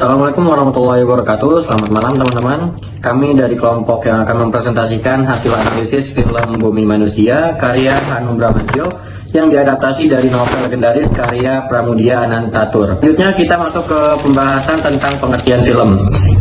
Assalamualaikum warahmatullahi wabarakatuh. Selamat malam teman-teman. Kami dari kelompok yang akan mempresentasikan hasil analisis film Bumi Manusia karya Hanung Bramantyo yang diadaptasi dari novel legendaris karya Pramudia Anantatur. Selanjutnya kita masuk ke pembahasan tentang pengertian film.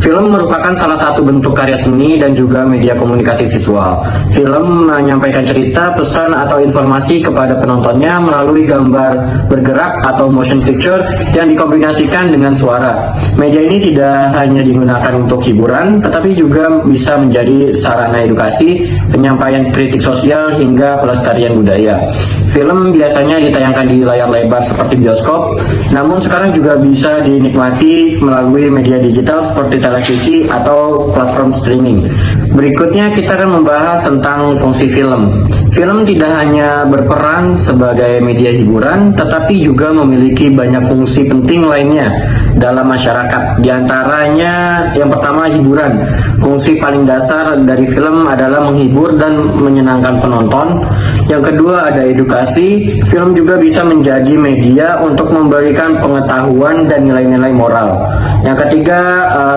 Film merupakan salah satu bentuk karya seni dan juga media komunikasi visual. Film menyampaikan cerita, pesan, atau informasi kepada penontonnya melalui gambar bergerak atau motion picture yang dikombinasikan dengan suara. Media ini tidak hanya digunakan untuk hiburan, tetapi juga bisa menjadi sarana edukasi, penyampaian kritik sosial, hingga pelestarian budaya. Film biasanya ditayangkan di layar lebar seperti bioskop, namun sekarang juga bisa dinikmati melalui media digital seperti televisi atau platform streaming. Berikutnya kita akan membahas tentang fungsi film. Film tidak hanya berperan sebagai media hiburan, tetapi juga memiliki banyak fungsi penting lainnya dalam masyarakat. Di antaranya yang pertama hiburan. Fungsi paling dasar dari film adalah menghibur dan menyenangkan penonton. Yang kedua ada edukasi. Film juga bisa menjadi media untuk memberikan pengetahuan dan nilai-nilai moral. Yang ketiga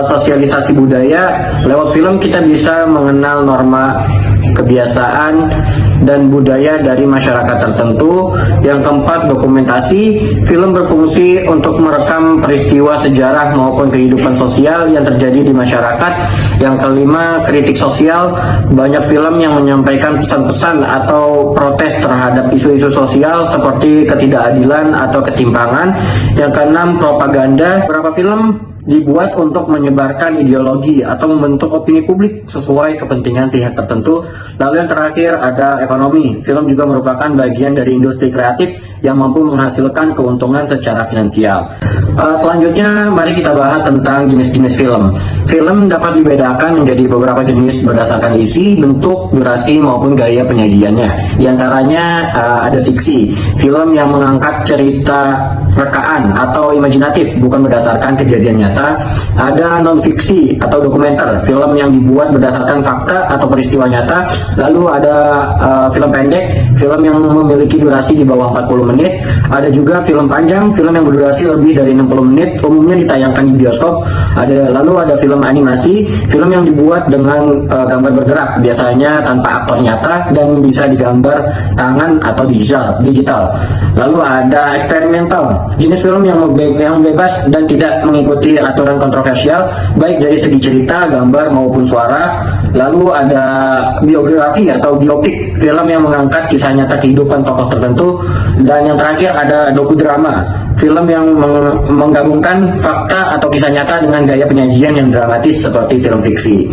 sosialisasi budaya. Lewat film kita bisa mengenal norma, kebiasaan, dan budaya dari masyarakat tertentu. Yang keempat, dokumentasi. Film berfungsi untuk merekam peristiwa sejarah maupun kehidupan sosial yang terjadi di masyarakat. Yang kelima, kritik sosial. Banyak film yang menyampaikan pesan-pesan atau protes terhadap isu-isu sosial seperti ketidakadilan atau ketimpangan. Yang keenam, propaganda. Beberapa film dibuat untuk menyebarkan ideologi atau membentuk opini publik sesuai kepentingan pihak tertentu. Lalu yang terakhir ada ekonomi. Film juga merupakan bagian dari industri kreatif yang mampu menghasilkan keuntungan secara finansial. Selanjutnya mari kita bahas tentang jenis-jenis film. Film dapat dibedakan menjadi beberapa jenis berdasarkan isi, bentuk, durasi maupun gaya penyajiannya. Di antaranya ada fiksi, film yang mengangkat cerita rekaan atau imajinatif bukan berdasarkan kejadian nyata. Ada non-fiksi atau dokumenter, film yang dibuat berdasarkan fakta atau peristiwa nyata. Lalu ada film pendek, film yang memiliki durasi di bawah 40 menit. Ada juga film panjang, film yang berdurasi lebih dari 60 menit, umumnya ditayangkan di bioskop. Lalu ada film animasi, film yang dibuat dengan gambar bergerak, biasanya tanpa aktor nyata dan bisa digambar tangan atau digital. Lalu ada eksperimental, jenis film yang bebas dan tidak mengikuti aturan kontroversial, baik dari segi cerita, gambar maupun suara. Lalu ada biografi atau biopik, film yang mengangkat kisah nyata kehidupan tokoh tertentu. Dan yang terakhir ada dokudrama, film yang menggabungkan fakta atau kisah nyata dengan gaya penyajian yang dramatis seperti film fiksi.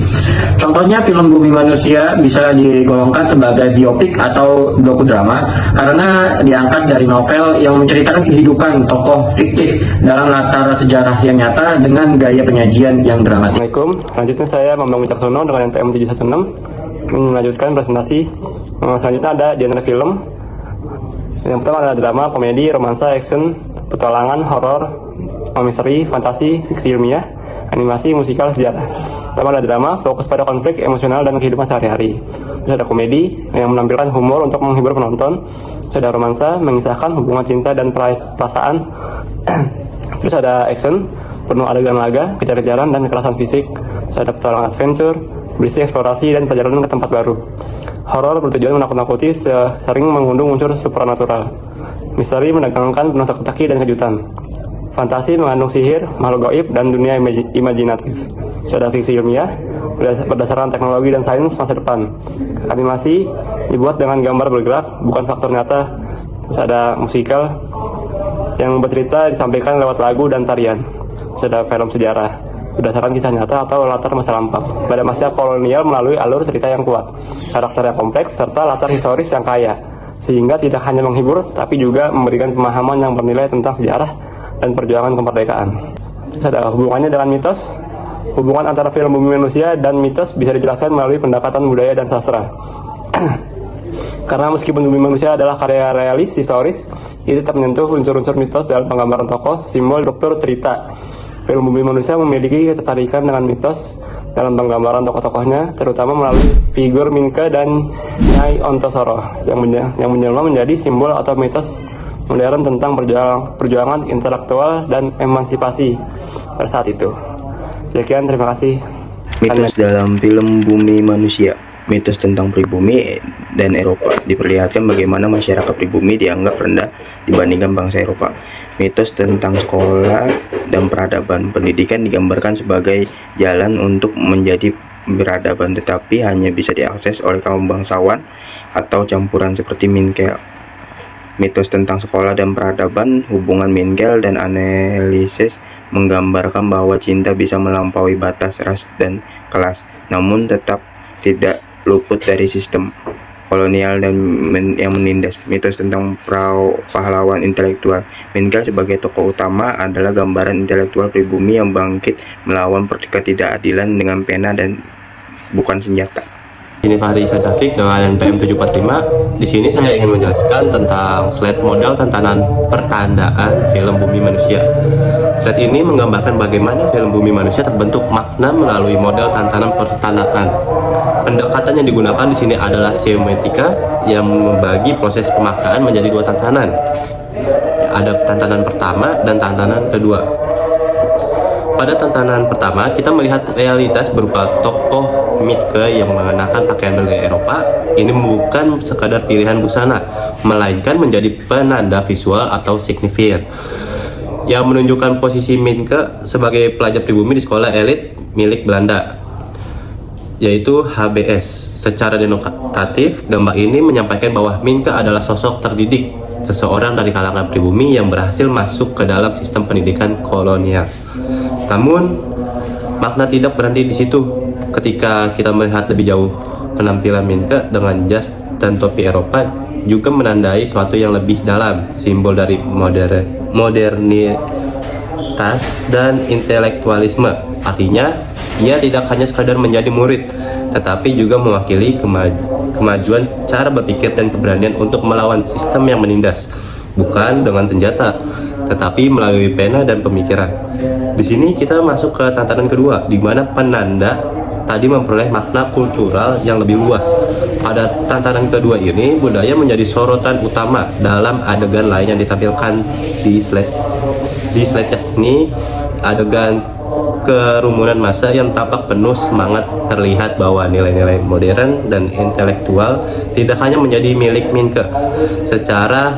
Contohnya film Bumi Manusia bisa digolongkan sebagai biopik atau dokudrama karena diangkat dari novel yang menceritakan kehidupan tokoh fiktif dalam latar sejarah yang nyata dengan gaya penyajian yang dramatis. Assalamualaikum, selanjutnya saya Bambang Wicaksono dengan NPM 716 melanjutkan presentasi. Selanjutnya ada genre film. Yang pertama ada drama, komedi, romansa, action, petualangan, horor, misteri, fantasi, fiksi ilmiah, animasi, musikal, sejarah. Pertama ada drama, fokus pada konflik emosional dan kehidupan sehari-hari. Terus ada komedi yang menampilkan humor untuk menghibur penonton. Terus ada romansa, mengisahkan hubungan cinta dan perasaan. Terus ada action, penuh adegan laga, kejar-kejaran, dan kekerasan fisik. Terus ada petualangan adventure, berisi eksplorasi dan perjalanan ke tempat baru. Horor bertujuan menakut-nakuti, sering mengundang unsur supranatural. Misteri menegangkan penuh teka-teki dan kejutan. Fantasi mengandung sihir, makhluk gaib, dan dunia imajinatif. Terus ada fiksi ilmiah berdasarkan teknologi dan sains masa depan. Animasi dibuat dengan gambar bergerak, bukan faktor nyata. Terus ada musikal yang bercerita disampaikan lewat lagu dan tarian. Terus ada film sejarah berdasarkan kisah nyata atau latar masa lampau pada masa kolonial melalui alur cerita yang kuat, karakter yang kompleks, serta latar historis yang kaya, sehingga tidak hanya menghibur tapi juga memberikan pemahaman yang bernilai tentang sejarah dan perjuangan kemerdekaan. Terus ada hubungannya dengan mitos. Hubungan antara film Bumi Manusia dan mitos bisa dijelaskan melalui pendekatan budaya dan sastra. Karena meskipun Bumi Manusia adalah karya realis historis, itu tetap menyentuh unsur-unsur mitos dalam penggambaran tokoh, simbol, struktur cerita. Film Bumi Manusia memiliki ketertarikan dengan mitos dalam penggambaran tokoh-tokohnya, terutama melalui figur Minke dan Nyai Ontosoro yang menjelma menjadi simbol atau mitos modern tentang perjuangan intelektual dan emansipasi pada saat itu. Sekian, terima kasih. Mitos dalam film Bumi Manusia. Mitos tentang pribumi dan Eropa diperlihatkan bagaimana masyarakat pribumi dianggap rendah dibandingkan bangsa Eropa. Mitos tentang sekolah dan peradaban pendidikan digambarkan sebagai jalan untuk menjadi beradaban, tetapi hanya bisa diakses oleh kaum bangsawan atau campuran seperti Minkel. Mitos tentang sekolah dan peradaban, hubungan Minkel dan analisis menggambarkan bahwa cinta bisa melampaui batas ras dan kelas, namun tetap tidak luput dari sistem kolonial dan yang menindas. Mitos tentang pahlawan intelektual. Minkel sebagai tokoh utama adalah gambaran intelektual pribumi yang bangkit melawan ketidakadilan dengan pena dan bukan senjata. Ini Fahri Syafiq dengan NPM 745. Di sini saya ingin menjelaskan tentang slide model tantanan pertandaan film Bumi Manusia. Slide ini menggambarkan bagaimana film Bumi Manusia terbentuk makna melalui model tantanan pertandaan. Pendekatan yang digunakan di sini adalah semiotika yang membagi proses pemaknaan menjadi dua tantanan. Ada tantanan pertama dan tantanan kedua. Pada tantangan pertama, kita melihat realitas berupa tokoh Mitke yang mengenakan pakaian bergaya Eropa. Ini bukan sekadar pilihan busana, melainkan menjadi penanda visual atau signifier yang menunjukkan posisi Mitke sebagai pelajar pribumi di sekolah elit milik Belanda, yaitu HBS. Secara denotatif, gambar ini menyampaikan bahwa Mitke adalah sosok terdidik, seseorang dari kalangan pribumi yang berhasil masuk ke dalam sistem pendidikan kolonial. Namun, makna tidak berhenti di situ. Ketika kita melihat lebih jauh, penampilan Minke dengan jas dan topi Eropa juga menandai sesuatu yang lebih dalam, simbol dari modernitas dan intelektualisme. Artinya, ia tidak hanya sekadar menjadi murid, tetapi juga mewakili kemajuan cara berpikir dan keberanian untuk melawan sistem yang menindas, bukan dengan senjata, tetapi melalui pena dan pemikiran. Di sini kita masuk ke tantangan kedua, di mana penanda tadi memperoleh makna kultural yang lebih luas. Pada tantangan kedua ini, budaya menjadi sorotan utama dalam adegan lain yang ditampilkan di slide. Di slide ini adegan kerumunan massa yang tampak penuh semangat, terlihat bahwa nilai-nilai modern dan intelektual tidak hanya menjadi milik Minke secara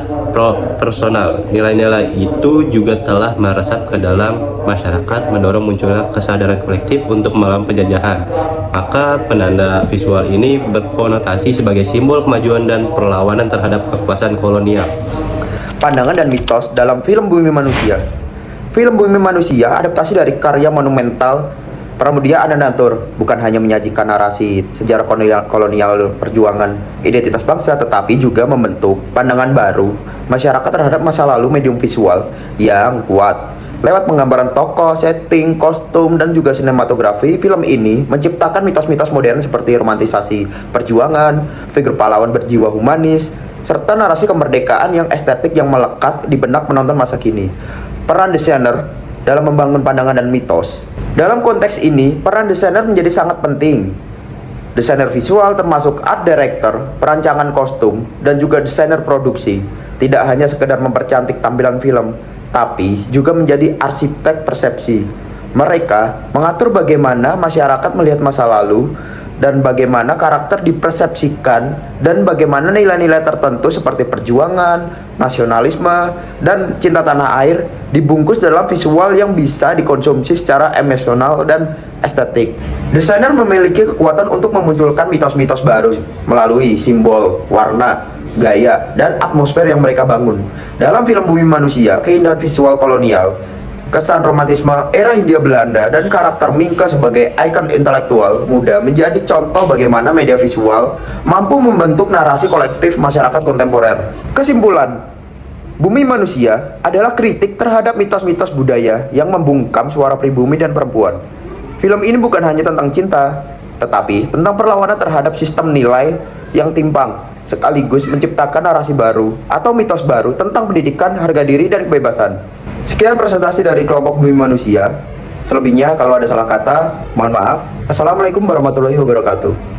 personal. Nilai-nilai itu juga telah meresap ke dalam masyarakat, mendorong munculnya kesadaran kolektif untuk melawan penjajahan. Maka penanda visual ini berkonotasi sebagai simbol kemajuan dan perlawanan terhadap kekuasaan kolonial. Pandangan dan mitos dalam film Bumi Manusia. Film Bumi Manusia adaptasi dari karya monumental Pramudia Anandatur, bukan hanya menyajikan narasi sejarah kolonial perjuangan identitas bangsa, tetapi juga membentuk pandangan baru masyarakat terhadap masa lalu medium visual yang kuat. Lewat penggambaran tokoh, setting, kostum, dan juga sinematografi, film ini menciptakan mitos-mitos modern seperti romantisasi perjuangan, figur pahlawan berjiwa humanis, serta narasi kemerdekaan yang estetik yang melekat di benak penonton masa kini. Peran desainer dalam membangun pandangan dan mitos. Dalam konteks ini, peran desainer menjadi sangat penting. Desainer visual termasuk art director, perancangan kostum, dan juga desainer produksi. Tidak hanya sekedar mempercantik tampilan film, tapi juga menjadi arsitek persepsi. Mereka mengatur bagaimana masyarakat melihat masa lalu, dan bagaimana karakter dipersepsikan, dan bagaimana nilai-nilai tertentu seperti perjuangan, nasionalisme, dan cinta tanah air dibungkus dalam visual yang bisa dikonsumsi secara emosional dan estetik. Desainer memiliki kekuatan untuk memunculkan mitos-mitos baru melalui simbol, warna, gaya, dan atmosfer yang mereka bangun. Dalam film Bumi Manusia, keindahan visual kolonial, kesan romantisme era Hindia Belanda, dan karakter Minke sebagai ikon intelektual muda menjadi contoh bagaimana media visual mampu membentuk narasi kolektif masyarakat kontemporer. Kesimpulan, Bumi Manusia adalah kritik terhadap mitos-mitos budaya yang membungkam suara pribumi dan perempuan. Film ini bukan hanya tentang cinta, tetapi tentang perlawanan terhadap sistem nilai yang timpang, sekaligus menciptakan narasi baru atau mitos baru tentang pendidikan, harga diri, dan kebebasan. Sekian presentasi dari kelompok Bumi Manusia. Selebihnya kalau ada salah kata, mohon maaf. Assalamualaikum warahmatullahi wabarakatuh.